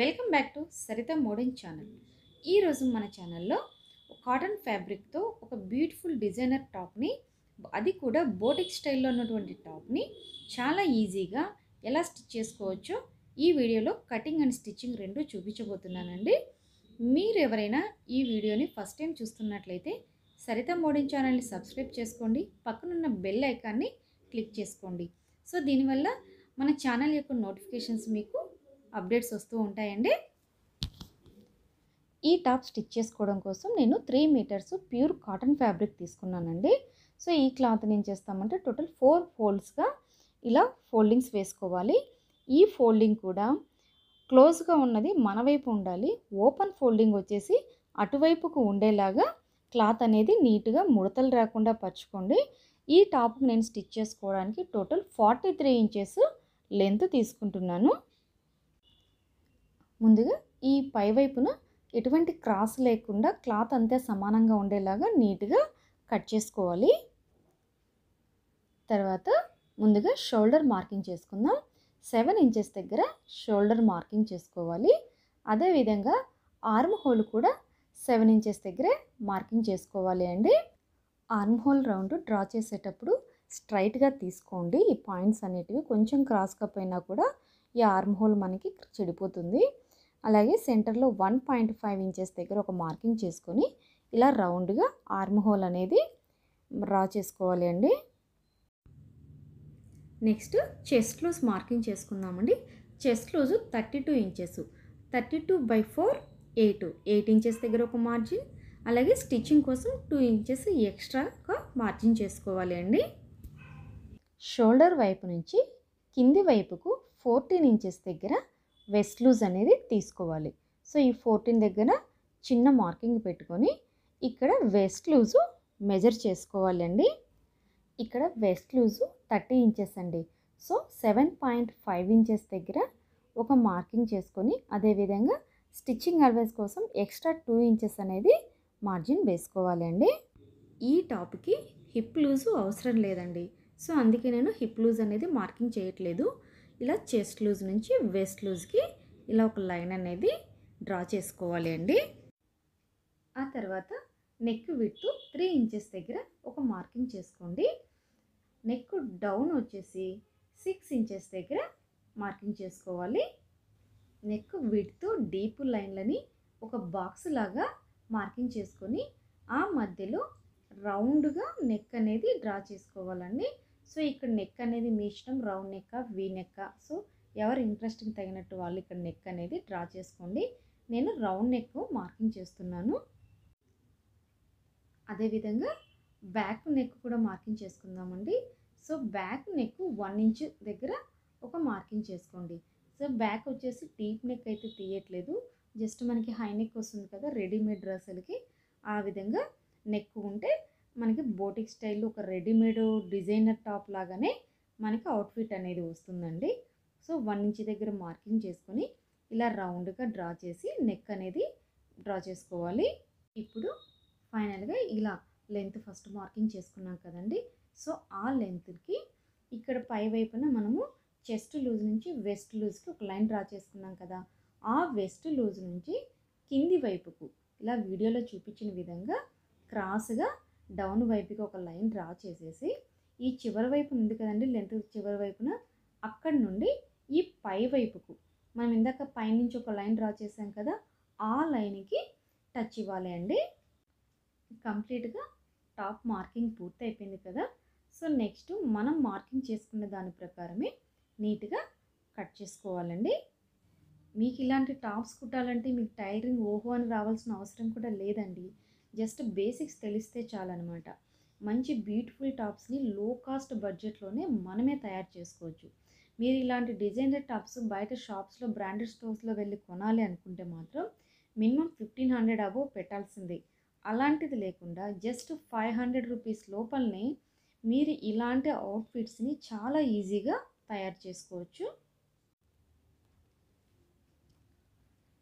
Welcome back to Saritha modern channel. ఈరోజు మన ఛానల్లో కాటన్ ఫ్యాబ్రిక్తో ఒక బ్యూటిఫుల్ డిజైనర్ టాప్ని, అది కూడా బోటిక్ స్టైల్లో ఉన్నటువంటి టాప్ని చాలా ఈజీగా ఎలా స్టిచ్ చేసుకోవచ్చో ఈ వీడియోలో కటింగ్ అండ్ స్టిచ్చింగ్ రెండు చూపించబోతున్నానండి. మీరు ఎవరైనా ఈ వీడియోని ఫస్ట్ టైం చూస్తున్నట్లయితే సరిత మోడర్న్ ఛానల్ని సబ్స్క్రైబ్ చేసుకోండి, పక్కనున్న బెల్ ఐకాన్ని క్లిక్ చేసుకోండి. సో దీనివల్ల మన ఛానల్ యొక్క నోటిఫికేషన్స్ మీకు అప్డేట్స్ వస్తూ ఉంటాయండి. ఈ టాప్ స్టిచ్ చేసుకోవడం కోసం నేను 3 మీటర్స్ ప్యూర్ కాటన్ ఫ్యాబ్రిక్ తీసుకున్నానండి. సో ఈ క్లాత్ని ఏం చేస్తామంటే టోటల్ 4 ఫోల్డ్స్గా ఇలా ఫోల్డింగ్స్ వేసుకోవాలి. ఈ ఫోల్డింగ్ కూడా క్లోజ్గా ఉన్నది మన వైపు ఉండాలి. ఓపెన్ ఫోల్డింగ్ వచ్చేసి అటువైపుకు ఉండేలాగా క్లాత్ అనేది నీట్గా ముడతలు రాకుండా పరుచుకోండి. ఈ టాప్కి నేను స్టిచ్ చేసుకోవడానికి టోటల్ 43 ఇంచెస్ లెంత్ తీసుకుంటున్నాను. ముందుగా ఈ పై వైపున ఎటువంటి క్రాస్ లేకుండా క్లాత్ అంతా సమానంగా ఉండేలాగా నీట్గా కట్ చేసుకోవాలి. తర్వాత ముందుగా షోల్డర్ మార్కింగ్ చేసుకుందాం. 7 ఇంచెస్ దగ్గర షోల్డర్ మార్కింగ్ చేసుకోవాలి. అదేవిధంగా ఆర్మ్ హోల్ కూడా 7 ఇంచెస్ దగ్గరే మార్కింగ్ చేసుకోవాలి అండి. ఆర్మ్ హోల్ రౌండ్ డ్రా చేసేటప్పుడు స్ట్రైట్గా తీసుకోండి. ఈ పాయింట్స్ అనేటివి కొంచెం క్రాస్గా పోయినా కూడా ఈ ఆర్మ్ హోల్ మనకి చెడిపోతుంది. అలాగే సెంటర్లో 1.5 ఇంచెస్ దగ్గర ఒక మార్కింగ్ చేసుకొని ఇలా రౌండ్గా ఆర్మ్ హోల్ అనేది డ్రా చేసుకోవాలి అండి. నెక్స్ట్ చెస్ట్ లూజ్ మార్కింగ్ చేసుకుందామండి. చెస్ట్ లూజు 32 ఇంచెస్, 32/4 8 ఇంచెస్ దగ్గర ఒక మార్జిన్, అలాగే స్టిచ్చింగ్ కోసం 2 ఇంచెస్ ఎక్స్ట్రాగా మార్జిన్ చేసుకోవాలి అండి. షోల్డర్ వైపు నుంచి కింది వైపుకు 14 ఇంచెస్ దగ్గర వెస్ట్ లూజ్ అనేది తీసుకోవాలి. సో ఈ 14 దగ్గర చిన్న మార్కింగ్ పెట్టుకొని ఇక్కడ వెస్ట్ లూజు మెజర్ చేసుకోవాలి అండి. ఇక్కడ వెస్ట్ లూజు 30 ఇంచెస్ అండి. సో 7.5 ఇంచెస్ దగ్గర ఒక మార్కింగ్ చేసుకొని అదేవిధంగా స్టిచ్చింగ్ అడ్వైస్ కోసం ఎక్స్ట్రా 2 ఇంచెస్ అనేది మార్జిన్ వేసుకోవాలి అండి. ఈ టాప్కి హిప్ లూజు అవసరం లేదండి. సో అందుకే నేను హిప్ లూజ్ అనేది మార్కింగ్ చేయట్లేదు. ఇలా చెస్ట్ లూజ్ నుంచి వెస్ట్ లూజ్కి ఇలా ఒక లైన్ అనేది డ్రా చేసుకోవాలి అండి. ఆ తర్వాత నెక్ విడ్త్ 3 ఇంచెస్ దగ్గర ఒక మార్కింగ్ చేసుకోండి. నెక్ డౌన్ వచ్చేసి 6 ఇంచెస్ దగ్గర మార్కింగ్ చేసుకోవాలి. నెక్ విడ్త్ డీప్ లైన్లని ఒక బాక్స్ లాగా మార్కింగ్ చేసుకొని ఆ మధ్యలో రౌండ్గా నెక్ అనేది డ్రా చేసుకోవాలండి. సో ఇక్కడ నెక్ అనేది మీ ఇష్టం, రౌండ్ నెక్క, వీ నెక్క. సో ఎవరు ఇంట్రెస్ట్కి తగినట్టు వాళ్ళు ఇక్కడ నెక్ అనేది డ్రా చేసుకోండి. నేను రౌండ్ నెక్ మార్కింగ్ చేస్తున్నాను. అదేవిధంగా బ్యాక్ నెక్ కూడా మార్కింగ్ చేసుకుందామండి. సో బ్యాక్ నెక్ 1 ఇంచ్ దగ్గర ఒక మార్కింగ్ చేసుకోండి. సో బ్యాక్ వచ్చేసి డీప్ నెక్ అయితే తీయట్లేదు, జస్ట్ మనకి హై నెక్ వస్తుంది కదా రెడీమేడ్ డ్రెస్సులకి, ఆ విధంగా నెక్ ఉంటే మనకి బోటిక్ స్టైల్లో ఒక రెడీమేడ్ డిజైనర్ టాప్ లాగానే మనకి అవుట్ఫిట్ అనేది వస్తుందండి. సో 1 ఇంచ్ దగ్గర మార్కింగ్ చేసుకొని ఇలా రౌండ్గా డ్రా చేసి నెక్ అనేది డ్రా చేసుకోవాలి. ఇప్పుడు ఫైనల్గా ఇలా లెంత్ ఫస్ట్ మార్కింగ్ చేసుకున్నాం కదండి. సో ఆ లెంత్కి ఇక్కడ పై వైపున మనము చెస్ట్ లూజ్ నుంచి వెస్ట్ లూజ్కి ఒక లైన్ డ్రా చేసుకున్నాం కదా, ఆ వెస్ట్ లూజ్ నుంచి కింది వైపుకు ఇలా వీడియోలో చూపించిన విధంగా క్రాస్గా డౌన్ వైపుకి ఒక లైన్ డ్రా చేసేసి ఈ చివరి వైపు ఉంది కదండి లెంత్ చివరి వైపున, అక్కడి నుండి ఈ పై వైపుకు మనం ఇందాక పైనుంచి ఒక లైన్ డ్రా చేసాం కదా, ఆ లైన్కి టచ్ ఇవ్వాలి అండి. కంప్లీట్గా టాప్ మార్కింగ్ పూర్తి అయిపోయింది కదా. సో నెక్స్ట్ మనం మార్కింగ్ చేసుకున్న దాని ప్రకారమే నీట్గా కట్ చేసుకోవాలండి. మీకు ఇలాంటి టాప్స్ కుట్టాలంటే మీకు టైలరింగ్ ఓహో అని రావాల్సిన అవసరం కూడా లేదండి. జస్ట్ బేసిక్స్ తెలిస్తే చాలన్నమాట. మంచి బ్యూటిఫుల్ టాప్స్ని లో కాస్ట్ బడ్జెట్లోనే మనమే తయారు చేసుకోవచ్చు. మీరు ఇలాంటి డిజైనర్ టాప్స్ బయట షాప్స్లో బ్రాండెడ్ స్టోర్స్లో వెళ్ళి కొనాలి అనుకుంటే మాత్రం మినిమం 1500 అబోవ్ పెట్టాల్సిందే. అలాంటిది లేకుండా జస్ట్ 500 రూపీస్ లోపలనే మీరు ఇలాంటి అవుట్ఫిట్స్ని చాలా ఈజీగా తయారు చేసుకోవచ్చు.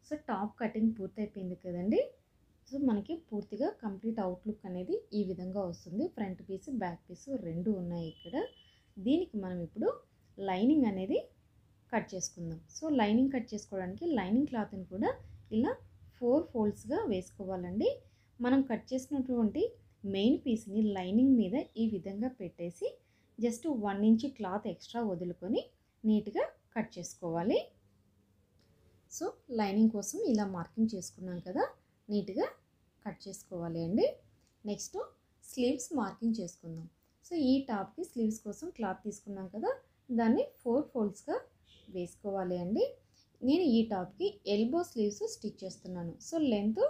సో టాప్ కటింగ్ పూర్తయిపోయింది కదండి. సో మనకి పూర్తిగా కంప్లీట్ అవుట్లుక్ అనేది ఈ విధంగా వస్తుంది. ఫ్రంట్ పీస్ బ్యాక్ పీస్ రెండు ఉన్నాయి ఇక్కడ. దీనికి మనం ఇప్పుడు లైనింగ్ అనేది కట్ చేసుకుందాం. సో లైనింగ్ కట్ చేసుకోవడానికి లైనింగ్ క్లాత్ని కూడా ఇలా 4 ఫోల్డ్స్గా వేసుకోవాలండి. మనం కట్ చేసినటువంటి మెయిన్ పీస్ని లైనింగ్ మీద ఈ విధంగా పెట్టేసి జస్ట్ 1 ఇంచ్ క్లాత్ ఎక్స్ట్రా వదులుకొని నీట్గా కట్ చేసుకోవాలి. సో లైనింగ్ కోసం ఇలా మార్కింగ్ చేసుకున్నాం కదా, నీట్గా కట్ చేసుకోవాలి అండి. నెక్స్ట్ స్లీవ్స్ మార్కింగ్ చేసుకుందాం. సో ఈ టాప్కి స్లీవ్స్ కోసం క్లాత్ తీసుకున్నాం కదా, దాన్ని 4 ఫోల్డ్స్గా వేసుకోవాలి అండి. నేను ఈ టాప్కి ఎల్బో స్లీవ్స్ స్టిచ్ చేస్తున్నాను. సో లెంత్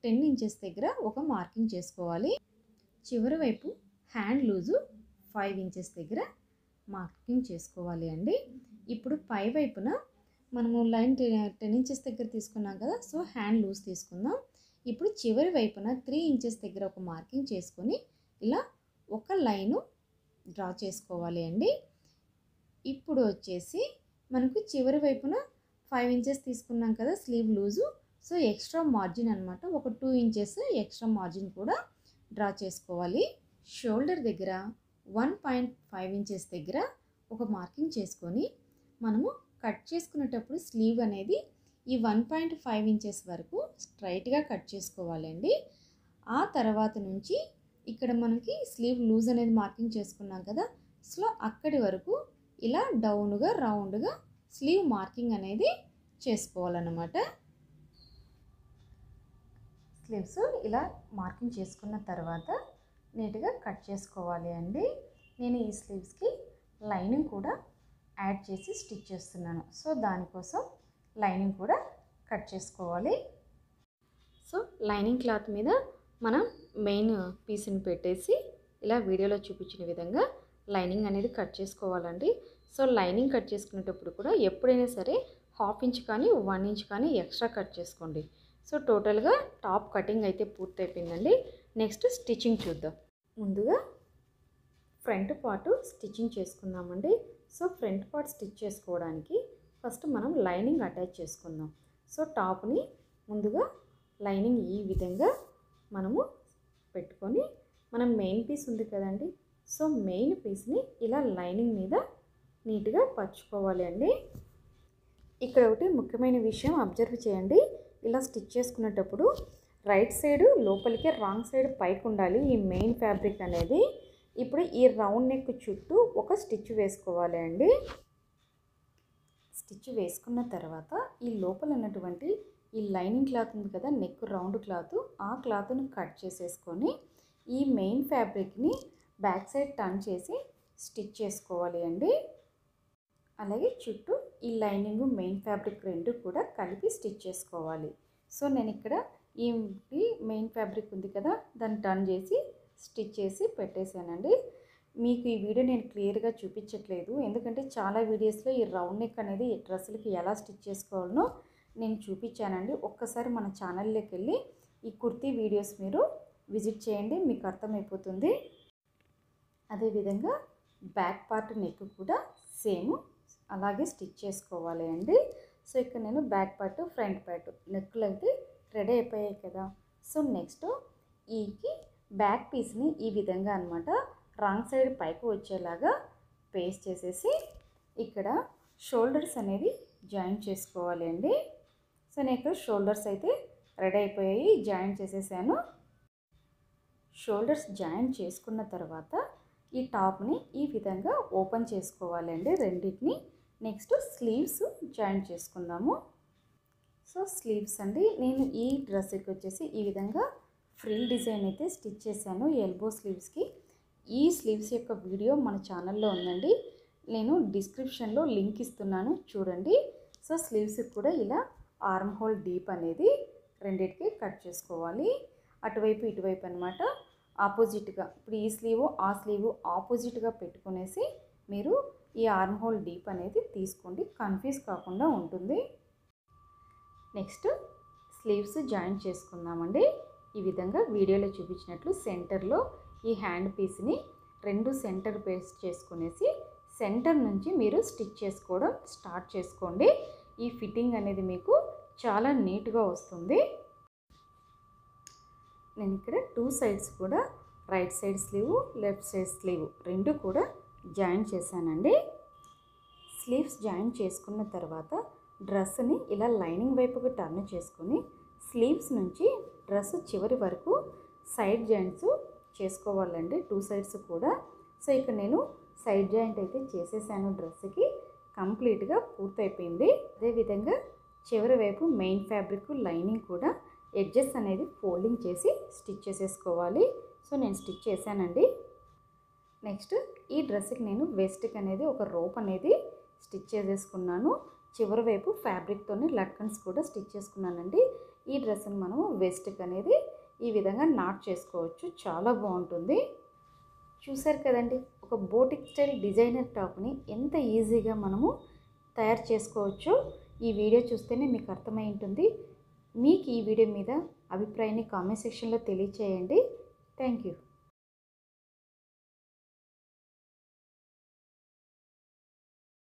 10 ఇంచెస్ దగ్గర ఒక మార్కింగ్ చేసుకోవాలి. చివరి వైపు హ్యాండ్ లూజు 5 ఇంచెస్ దగ్గర మార్కింగ్ చేసుకోవాలి అండి. ఇప్పుడు పై వైపున మనము లైన్ 10 ఇంచెస్ దగ్గర తీసుకున్నాం కదా, సో హ్యాండ్ లూజ్ తీసుకుందాం. ఇప్పుడు చివరి వైపున 3 ఇంచెస్ దగ్గర ఒక మార్కింగ్ చేసుకొని ఇలా ఒక లైను డ్రా చేసుకోవాలి అండి. ఇప్పుడు వచ్చేసి మనకు చివరి వైపున 5 ఇంచెస్ తీసుకున్నాం కదా sleeve loose, so extra margin అనమాట, ఒక 2 ఇంచెస్ ఎక్స్ట్రా మార్జిన్ కూడా డ్రా చేసుకోవాలి. షోల్డర్ దగ్గర 1.5 ఇంచెస్ దగ్గర ఒక మార్కింగ్ చేసుకొని మనము కట్ చేసుకునేటప్పుడు స్లీవ్ అనేది ఈ 1.5 ఇంచెస్ వరకు స్ట్రైట్గా కట్ చేసుకోవాలండి. ఆ తర్వాత నుంచి ఇక్కడ మనకి స్లీవ్ లూజ్ అనేది మార్కింగ్ చేసుకున్నాం కదా, సో అక్కడి వరకు ఇలా డౌన్గా రౌండ్గా స్లీవ్ మార్కింగ్ అనేది చేసుకోవాలన్నమాట. స్లీవ్స్ ఇలా మార్కింగ్ చేసుకున్న తర్వాత నీట్గా కట్ చేసుకోవాలి అండి. నేను ఈ స్లీవ్స్కి లైనింగ్ కూడా యాడ్ చేసి స్టిచ్ చేస్తున్నాను. సో దానికోసం లైనింగ్ కూడా కట్ చేసుకోవాలి. సో లైనింగ్ క్లాత్ మీద మనం మెయిన్ పీస్ని పెట్టేసి ఇలా వీడియోలో చూపించిన విధంగా లైనింగ్ అనేది కట్ చేసుకోవాలండి. సో లైనింగ్ కట్ చేసుకునేటప్పుడు కూడా ఎప్పుడైనా సరే 1/2 ఇంచ్ కానీ 1 ఇంచ్ కానీ ఎక్స్ట్రా కట్ చేసుకోండి. సో టోటల్గా టాప్ కటింగ్ అయితే పూర్తయిపోయిందండి. నెక్స్ట్ స్టిచ్చింగ్ చూద్దాం. ముందుగా ఫ్రంట్ పార్ట్ స్టిచ్చింగ్ చేసుకుందామండి. సో ఫ్రంట్ పార్ట్ స్టిచ్ చేసుకోవడానికి ఫస్ట్ మనం లైనింగ్ అటాచ్ చేసుకుందాం. సో టాప్ని ముందుగా లైనింగ్ ఈ విధంగా మనము పెట్టుకొని మనం మెయిన్ పీస్ ఉంది కదండి, సో మెయిన్ పీస్ని ఇలా లైనింగ్ మీద నీట్గా పరుచుకోవాలి అండి. ఇక్కడ ఒకటి ముఖ్యమైన విషయం అబ్జర్వ్ చేయండి. ఇలా స్టిచ్ చేసుకునేటప్పుడు రైట్ సైడ్ లోపలికి, రాంగ్ సైడ్ పైకి ఉండాలి ఈ మెయిన్ ఫ్యాబ్రిక్ అనేది. ఇప్పుడు ఈ రౌండ్ నెక్ చుట్టూ ఒక స్టిచ్ వేసుకోవాలి అండి. స్టిచ్ వేసుకున్న తర్వాత ఈ లోపల ఉన్నటువంటి ఈ లైనింగ్ క్లాత్ ఉంది కదా, నెక్ రౌండ్ క్లాత్, ఆ క్లాత్ని కట్ చేసేసుకొని ఈ మెయిన్ ఫ్యాబ్రిక్ని బ్యాక్ సైడ్ టర్న్ చేసి స్టిచ్ చేసుకోవాలి అండి. అలాగే చుట్టూ ఈ లైనింగ్ మెయిన్ ఫ్యాబ్రిక్ రెండు కూడా కలిపి స్టిచ్ చేసుకోవాలి. సో నేను ఇక్కడ ఈ మెయిన్ ఫ్యాబ్రిక్ ఉంది కదా, దాన్ని టర్న్ చేసి స్టిచ్ చేసి పెట్టేశానండి. మీకు ఈ వీడియో నేను క్లియర్గా చూపించట్లేదు, ఎందుకంటే చాలా వీడియోస్లో ఈ రౌండ్ నెక్ అనేది డ్రెస్సులకి ఎలా స్టిచ్ చేసుకోవాలనో నేను చూపించానండి. ఒక్కసారి మన ఛానల్లోకి వెళ్ళి ఈ కుర్తీ వీడియోస్ మీరు విజిట్ చేయండి, మీకు అర్థమైపోతుంది. అదేవిధంగా బ్యాక్ పార్ట్ నెక్ కూడా సేమ్ అలాగే స్టిచ్ చేసుకోవాలి అండి. సో ఇక్కడ నేను బ్యాక్ పార్ట్, ఫ్రంట్ పార్ట్ నెక్లు అయితే రెడీ అయిపోయాయి కదా. సో నెక్స్ట్ ఈ బ్యాక్ పీస్ని ఈ విధంగా అనమాట రాంగ్ సైడ్ పైకి వచ్చేలాగా పేస్ట్ చేసేసి ఇక్కడ షోల్డర్స్ అనేది జాయిన్ చేసుకోవాలి అండి. సో నేను ఇక్కడ షోల్డర్స్ అయితే రెడీ అయిపోయాయి, జాయిన్ చేసేసాను. షోల్డర్స్ జాయిన్ చేసుకున్న తర్వాత ఈ టాప్ని ఈ విధంగా ఓపెన్ చేసుకోవాలండి రెండింటిని. నెక్స్ట్ స్లీవ్స్ జాయిన్ చేసుకుందాము. సో స్లీవ్స్ అండి, నేను ఈ డ్రెస్కి వచ్చేసి ఈ విధంగా ఫ్రిల్ డిజైన్ అయితే స్టిచ్ చేశాను ఎల్బో స్లీవ్స్కి. ఈ స్లీవ్స్ యొక్క వీడియో మన ఛానల్లో ఉందండి, నేను డిస్క్రిప్షన్లో లింక్ ఇస్తున్నాను చూడండి. సో స్లీవ్స్కి కూడా ఇలా ఆర్మ్ హోల్ డీప్ అనేది రెండింటికి కట్ చేసుకోవాలి, అటువైపు ఇటువైపు అనమాట ఆపోజిట్గా. ఇప్పుడు ఈ స్లీవ్ ఆ స్లీవ్ ఆపోజిట్గా పెట్టుకునేసి మీరు ఈ ఆర్మ్ హోల్ డీప్ అనేది తీసుకోండి, కన్ఫ్యూజ్ కాకుండా ఉంటుంది. నెక్స్ట్ స్లీవ్స్ జాయిన్ చేసుకుందామండి. ఈ విధంగా వీడియోలో చూపించినట్లు సెంటర్లో ఈ హ్యాండ్ పీస్ని రెండు సెంటర్ పేస్ట్ చేసుకునేసి సెంటర్ నుంచి మీరు స్టిచ్ చేసుకోవడం స్టార్ట్ చేసుకోండి. ఈ ఫిట్టింగ్ అనేది మీకు చాలా నీట్గా వస్తుంది. నేను ఇక్కడ 2 సైడ్స్ కూడా right side sleeve, left side sleeve రెండు కూడా జాయిన్ చేశానండి. స్లీవ్స్ జాయిన్ చేసుకున్న తర్వాత డ్రెస్ని ఇలా లైనింగ్ వైపుకి టర్న్ చేసుకొని స్లీవ్స్ నుంచి డ్రెస్ చివరి వరకు సైడ్ జాయింట్స్ చేసుకోవాలండి, 2 సైడ్స్ కూడా. సో ఇక్కడ నేను సైడ్ జాయింట్ అయితే చేసేసాను, డ్రెస్కి కంప్లీట్గా పూర్తయిపోయింది. అదేవిధంగా చివరి వైపు మెయిన్ ఫ్యాబ్రిక్ లైనింగ్ కూడా ఎడ్జెస్ అనేది ఫోల్డింగ్ చేసి స్టిచ్ చేసేసుకోవాలి. సో నేను స్టిచ్ చేశానండి. నెక్స్ట్ ఈ డ్రెస్కి నేను వేస్ట్కి అనేది ఒక రోప్ అనేది స్టిచ్ చేసేసుకున్నాను. చివరి వైపు ఫ్యాబ్రిక్తోనే లట్కన్స్ కూడా స్టిచ్ చేసుకున్నానండి. ఈ డ్రెస్ని మనము వేస్ట్కి అనేది ఈ విధంగా నాట్ చేసుకోవచ్చు, చాలా బాగుంటుంది. చూసారు కదండి, ఒక బోటిక్ స్టైల్ డిజైనర్ టాప్ని ఎంత ఈజీగా మనము తయారు చేసుకోవచ్చు. ఈ వీడియో చూస్తేనే మీకు అర్థమై ఉంటుంది. మీకు ఈ వీడియో మీద అభిప్రాయాన్ని కామెంట్ సెక్షన్లో తెలియచేయండి. Thank you.